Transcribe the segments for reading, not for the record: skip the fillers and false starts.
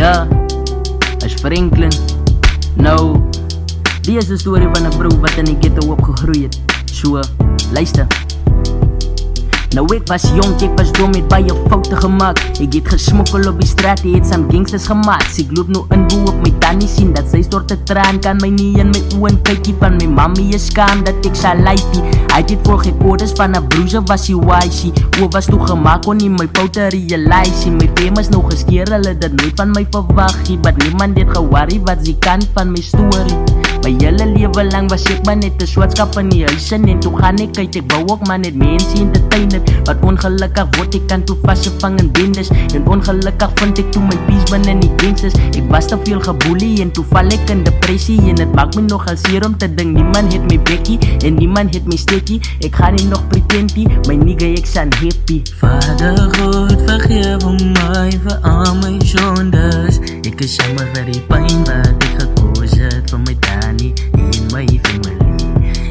Ja, as Franklin. Nou, die is de story van een bro wat in die ghetto opgegroeid het. So, luister. Nou ik was jong, ik was dom, het baie fouten gemaakt. Ik het gesmokkel op die straat, het some gangsters gemaakt. Ik loop nou in boe op my tannie sien, dat sy stort 'n traan. Kan my nie in my oën kykie van my mammy is skaam dat ek sal lypie. Hy het volg ek orders van 'n broer, was hy wisey. O was toe gemaak, kon nie my foute realize. My famous nou geskeer, hulle dit nooit van my verwag nie. But niemand het geworry wat sy kan van my story. My hele lewe lang was ek maar net 'n swartskap in die huis en toe gaan ek uit, ek wou ook maar net mense entertain. Wat ongelukkig word ek kan toe vasgevang in bendes. En ongelukkig vind ek toe my peace binne die gangsters. Ek was te veel geboelie en toe val ek in depressie. En het maak my nogal seer om te dink niemand het my bekkie en niemand het my stekkie. Ek ga nie nog pretentie, my nigga ek san happy. Vader God, vergeef my vir al my sondes. Ek is jammer vir die pyn wat ek gekoos het van my tannie en my family.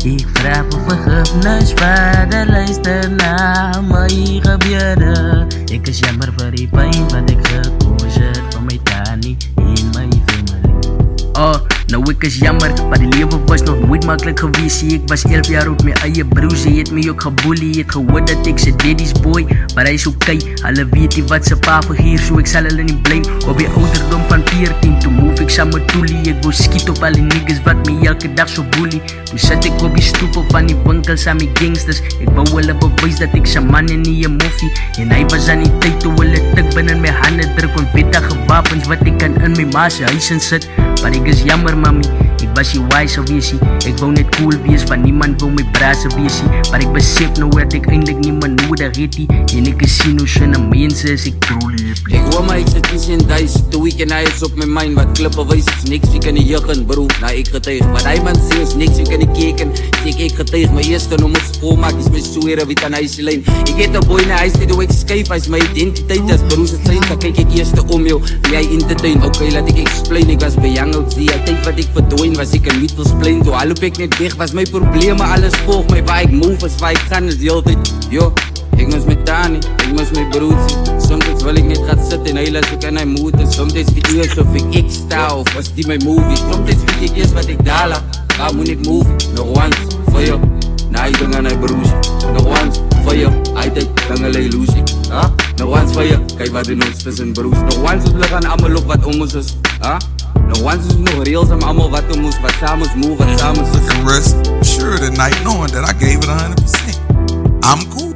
Ik vraag om vergifnis, Vader, luister na my gebeurde. Ek is jammer vir die pyn wat ek gekoos het van my tannie en my family. Nou ek is jammer, maar die lewe was nog nooit makkelijk geweest. Ek was 11 jaar oud, my eie broer, sy het my ook gebully. Het gehoor dat ek sy daddy's boy, maar hy is okay. Hulle weet nie wat sy pa vergeer, so ek sal hulle nie blame. Op die ouderdom van 14, toe move ek saam met Toolie. Ek wou skiet op al die niggas wat my elke dag so bully. Toe sit ek op die stoep van die winkels aan my gangsters. Ek wou hulle bewys dat ek sy man en nie 'n moffie. En hy was aan die tyd toe hulle tik binne my hande druk, onwettige wapens wat ek kan in my ma se huis insit. Maar ek is jammer mami, ek was nie wise gewees nie. Ek wou net cool wees, want niemand wou my braas wees nie. Maar ek besef nou dat ek eindelijk niemand nodig het nie. En ek is sien hoe sinne mense is, ek truly happy. Ek hoor my ek sit kies en duis, toe ek en hy is op my mind. Wat klippe wys is niks, wie kan die juggen bro, nou ek getuig. Wat hy man sê is niks, wie kan die keken, sê ek getuig. My eerste noem het schoolmaak, is my soere, wie kan hy sy lijn. Ek het een boy na huis, nie hoe ek skuif, hy is my identiteit. As broers het zijn, dan kyk ek eerste om jou, wie hy entertain. Ok, laat ek explain, ek was by young out, zie hy tyd wat ek verdwijn, was ek in Mitchell's Plain. Toe al loop ek net weg, was my probleme, alles volg my, waar ek move is, waar ek gaan is die hele tyd. Yo, ek mis my tannie, ek mis my broertje. Soms wil ek net gaan sit en huil as ek in hy moed is. Soms video's of ek extra of was die my movie. Soms weet ek eers wat ek dala, waar moet ek move. Nog once, for jou, na hy ding aan hy broertje. Nog once, for jou, hy tyd, ding hulle illusie. Nog once, for jou, kyk wat doen ons tussen broers. Nog once, ons lig aan allemaal op wat om ons is. Nog once is nog reels om allemaal wat om ons, wat samen ons move, wat samen ons is. And rest sure tonight knowing that I gave it 100%. I'm cool.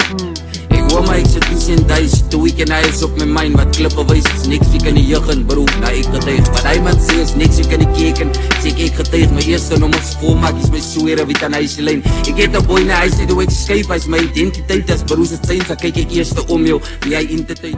Ek hoor my ek sit kies en duis, toe ek en hy is op my mind. Wat klippe wys is niks, wie kan die juggen bro, nou ek getuig. Wat hy man sê is niks, wie kan die keken, sê ek getuig. My eerste noem het schoolmaak, is my soere, wie kan hy sy lijn. Ek het een boy na huis, nie hoe ek skuif, hy is my identiteit. As broers het zijn, dan kyk ek eerste om jou, wie hy entertain.